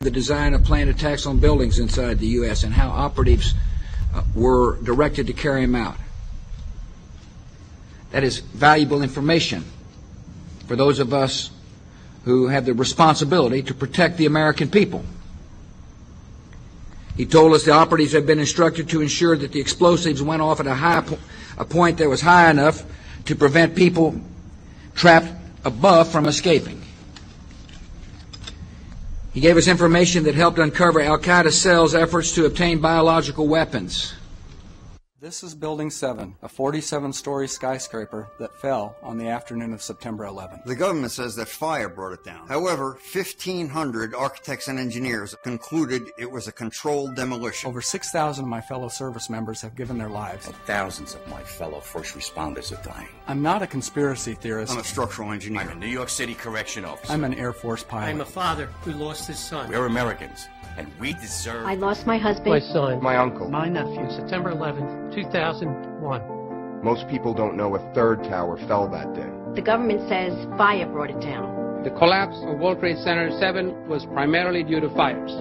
the design of planned attacks on buildings inside the U.S. and how operatives were directed to carry them out. That is valuable information for those of us who have the responsibility to protect the American people. He told us the operatives had been instructed to ensure that the explosives went off at a point that was high enough to prevent people trapped above from escaping. He gave us information that helped uncover Al-Qaeda cells' efforts to obtain biological weapons. This is Building 7, a 47-story skyscraper that fell on the afternoon of September 11th. The government says that fire brought it down. However, 1,500 architects and engineers concluded it was a controlled demolition. Over 6,000 of my fellow service members have given their lives. And thousands of my fellow first responders are dying. I'm not a conspiracy theorist. I'm a structural engineer. I'm a New York City correction officer. I'm an Air Force pilot. I'm a father who lost his son. We're Americans, and we deserve... I lost my husband. My son. My uncle. My nephew. September 11th, 2001. Most people don't know a third tower fell that day. The government says fire brought it down. The collapse of World Trade Center 7 was primarily due to fires.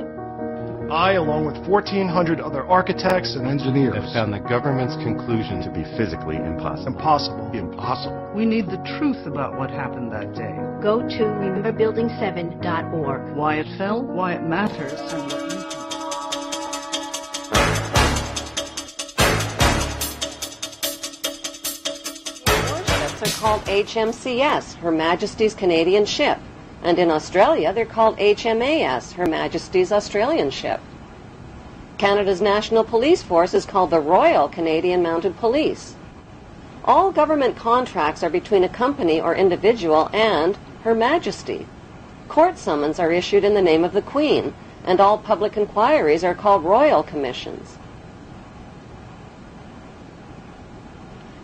I, along with 1,400 other architects and engineers, have found the government's conclusion to be physically impossible. Impossible. We need the truth about what happened that day. Go to rememberbuilding7.org. Why it fell, why it matters, and what you can do. Warships are called HMCS, Her Majesty's Canadian Ship. And in Australia, they're called HMAS, Her Majesty's Australian Ship. Canada's National Police Force is called the Royal Canadian Mounted Police. All government contracts are between a company or individual and Her Majesty. Court summons are issued in the name of the Queen, and all public inquiries are called royal commissions.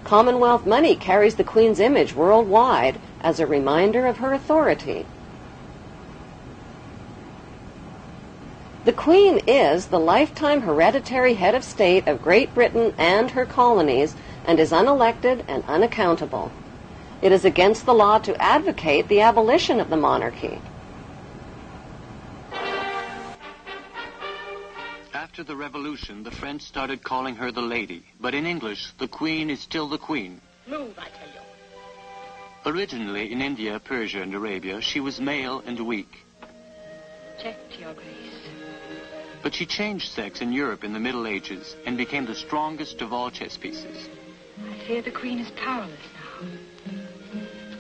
Commonwealth money carries the Queen's image worldwide as a reminder of her authority. The Queen is the lifetime hereditary head of state of Great Britain and her colonies and is unelected and unaccountable. It is against the law to advocate the abolition of the monarchy. After the Revolution, the French started calling her the Lady, but in English, the Queen is still the Queen. Move, I tell you. Originally, in India, Persia, and Arabia, she was male and weak. Check, Your Grace. But she changed sex in Europe in the Middle Ages and became the strongest of all chess pieces. I fear the Queen is powerless now.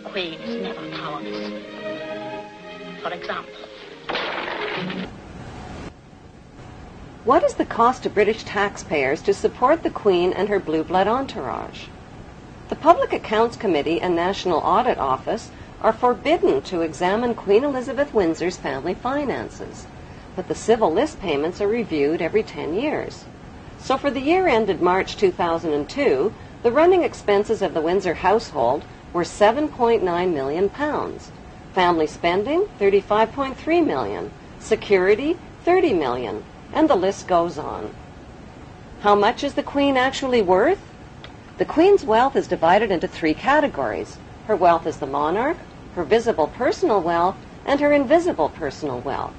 The Queen is never powerless. For example... What is the cost to British taxpayers to support the Queen and her blue blood entourage? The Public Accounts Committee and National Audit Office are forbidden to examine Queen Elizabeth Windsor's family finances, but the civil list payments are reviewed every 10 years. So for the year ended March 2002, the running expenses of the Windsor household were £7.9 million. Family spending, $35.3 million. Security, $30 million. And the list goes on. How much is the Queen actually worth? The Queen's wealth is divided into three categories. Her wealth as the monarch, her visible personal wealth, and her invisible personal wealth.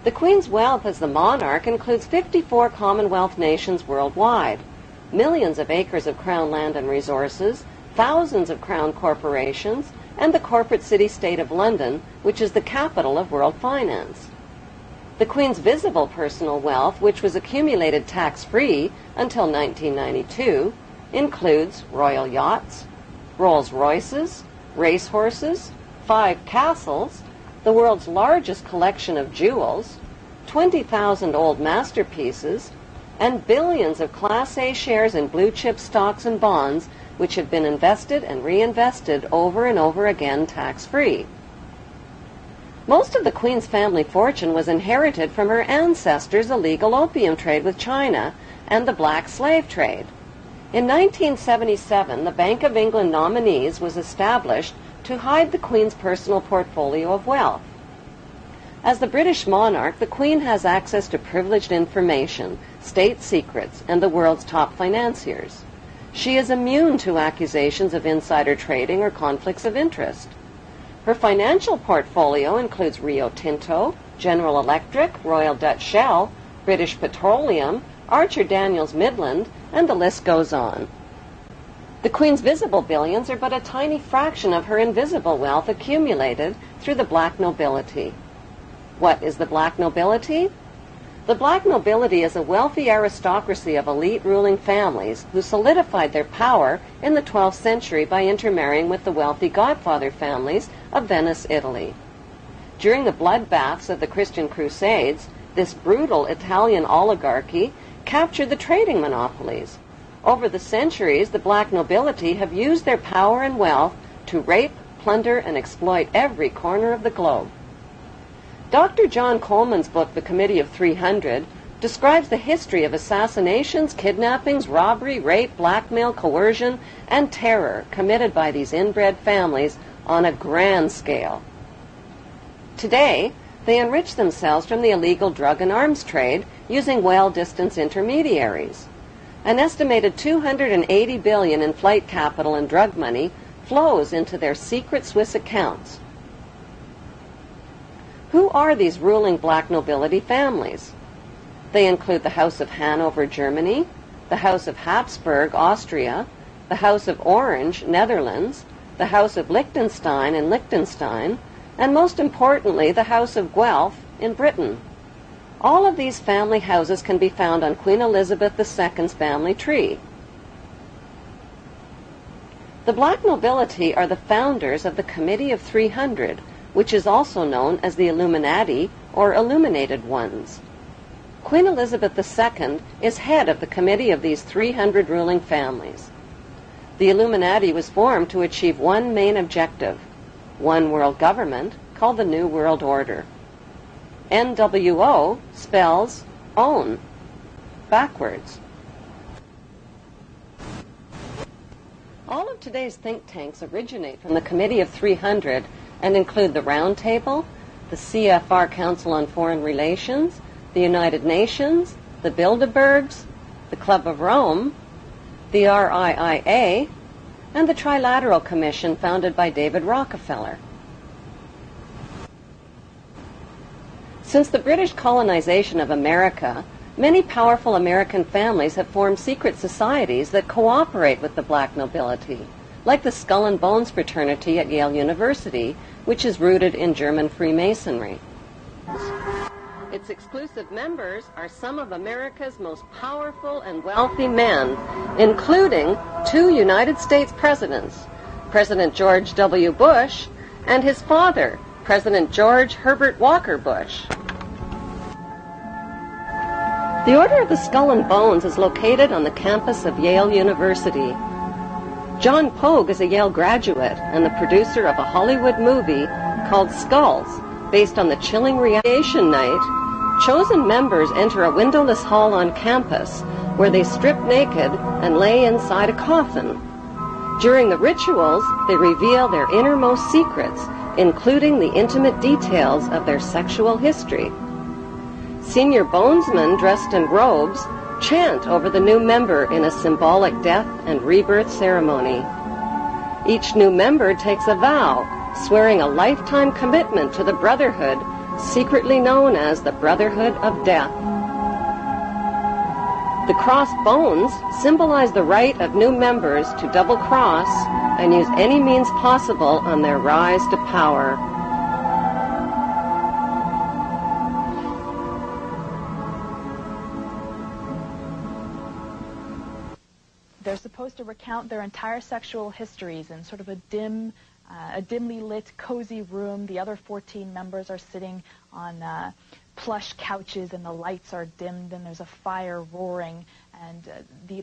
The Queen's wealth as the monarch includes 54 Commonwealth nations worldwide, millions of acres of Crown land and resources, thousands of Crown corporations, and the corporate city-state of London, which is the capital of world finance. The Queen's visible personal wealth, which was accumulated tax-free until 1992, includes royal yachts, Rolls-Royces, racehorses, 5 castles, the world's largest collection of jewels, 20,000 old masterpieces, and billions of Class A shares in blue-chip stocks and bonds, which have been invested and reinvested over and over again tax-free. Most of the Queen's family fortune was inherited from her ancestors' illegal opium trade with China and the black slave trade. In 1977, the Bank of England Nominees was established to hide the Queen's personal portfolio of wealth. As the British monarch, the Queen has access to privileged information, state secrets, and the world's top financiers. She is immune to accusations of insider trading or conflicts of interest. Her financial portfolio includes Rio Tinto, General Electric, Royal Dutch Shell, British Petroleum, Archer Daniels Midland, and the list goes on. The Queen's visible billions are but a tiny fraction of her invisible wealth accumulated through the black nobility. What is the black nobility? The black nobility is a wealthy aristocracy of elite ruling families who solidified their power in the 12th century by intermarrying with the wealthy godfather families of Venice, Italy. During the bloodbaths of the Christian Crusades, this brutal Italian oligarchy captured the trading monopolies. Over the centuries, the black nobility have used their power and wealth to rape, plunder, and exploit every corner of the globe. Dr. John Coleman's book, The Committee of 300, describes the history of assassinations, kidnappings, robbery, rape, blackmail, coercion, and terror committed by these inbred families on a grand scale. Today, they enrich themselves from the illegal drug and arms trade using well-distanced intermediaries. An estimated $280 billion in flight capital and drug money flows into their secret Swiss accounts. Who are these ruling black nobility families? They include the House of Hanover, Germany, the House of Habsburg, Austria, the House of Orange, Netherlands, the House of Liechtenstein in Liechtenstein, and most importantly, the House of Guelph in Britain. All of these family houses can be found on Queen Elizabeth II's family tree. The black nobility are the founders of the Committee of 300, which is also known as the Illuminati or Illuminated Ones. Queen Elizabeth II is head of the committee of these 300 ruling families. The Illuminati was formed to achieve one main objective: one world government called the New World Order. NWO spells own, backwards. All of today's think tanks originate from the Committee of 300 and include the Round Table, the CFR Council on Foreign Relations, the United Nations, the Bilderbergs, the Club of Rome, the RIIA, and the Trilateral Commission founded by David Rockefeller. Since the British colonization of America, many powerful American families have formed secret societies that cooperate with the black nobility, like the Skull and Bones fraternity at Yale University, which is rooted in German Freemasonry. Its exclusive members are some of America's most powerful and wealthy men, including 2 United States presidents, President George W. Bush and his father, President George Herbert Walker Bush. The Order of the Skull and Bones is located on the campus of Yale University. John Pogue is a Yale graduate and the producer of a Hollywood movie called Skulls, based on the chilling radiation night. Chosen members enter a windowless hall on campus where they strip naked and lay inside a coffin. During the rituals, they reveal their innermost secrets, including the intimate details of their sexual history. Senior bonesmen dressed in robes chant over the new member in a symbolic death and rebirth ceremony. Each new member takes a vow, swearing a lifetime commitment to the brotherhood, secretly known as the Brotherhood of Death. The crossed bones symbolize the right of new members to double-cross and use any means possible on their rise to power. They're supposed to recount their entire sexual histories in sort of a dimly lit, cozy room. The other 14 members are sitting on plush couches, and the lights are dimmed, and there's a fire roaring. And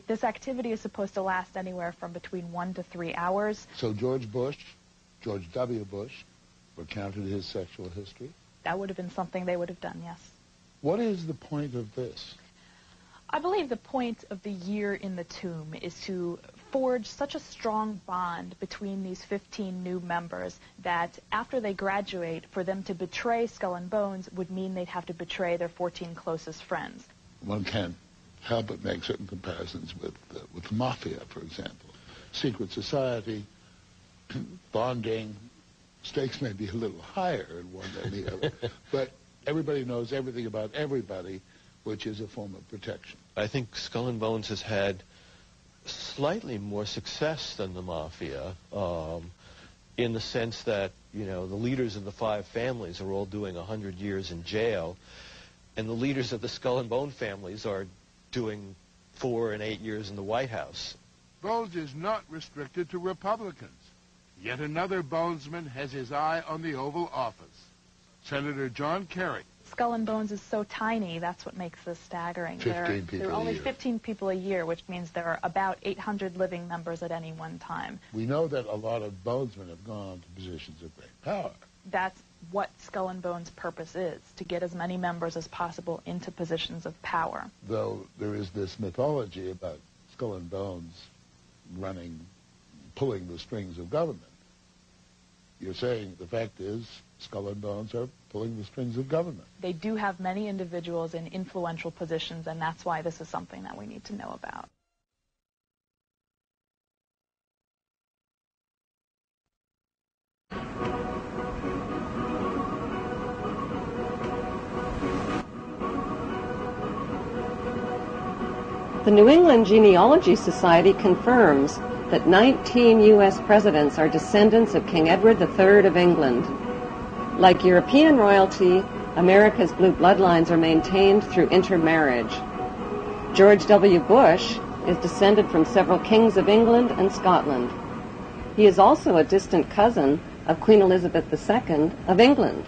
this activity is supposed to last anywhere from between 1 to 3 hours. So George W. Bush, recounted his sexual history? That would have been something they would have done, yes. What is the point of this? I believe the point of the year in the tomb is to forge such a strong bond between these 15 new members that after they graduate, for them to betray Skull and Bones would mean they'd have to betray their 14 closest friends. One can't help but make certain comparisons with the mafia, for example. Secret society, bonding, stakes may be a little higher in one than the other, but Everybody knows everything about everybody, which is a form of protection. I think Skull and Bones has had slightly more success than the Mafia, in the sense that, you know, the leaders of the 5 families are all doing 100 years in jail, and the leaders of the Skull and Bone families are doing 4 and 8 years in the White House. Bones is not restricted to Republicans. Yet another Bonesman has his eye on the Oval Office. Senator John Kerry. Skull and Bones is so tiny, that's what makes this staggering. 15 people there are only a year. 15 people a year, which means there are about 800 living members at any one time. We know that a lot of Bonesmen have gone to positions of great power. That's what Skull and Bones' purpose is, to get as many members as possible into positions of power. Though there is this mythology about Skull and Bones pulling the strings of government. You're saying the fact is Skull and Bones are pulling the strings of government. They do have many individuals in influential positions, and that's why this is something that we need to know about. The New England Genealogy Society confirms that 19 U.S. presidents are descendants of King Edward III of England. Like European royalty, America's blue bloodlines are maintained through intermarriage. George W. Bush is descended from several kings of England and Scotland. He is also a distant cousin of Queen Elizabeth II of England.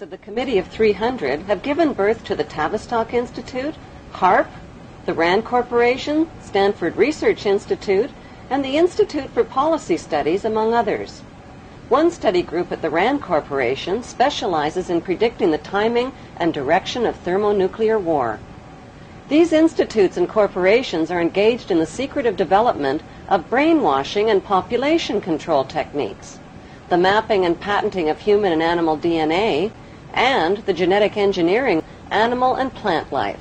Of the Committee of 300 have given birth to the Tavistock Institute, HARP, the RAND Corporation, Stanford Research Institute, and the Institute for Policy Studies, among others. One study group at the RAND Corporation specializes in predicting the timing and direction of thermonuclear war. These institutes and corporations are engaged in the secretive development of brainwashing and population control techniques, the mapping and patenting of human and animal DNA, and the genetic engineering of animal and plant life.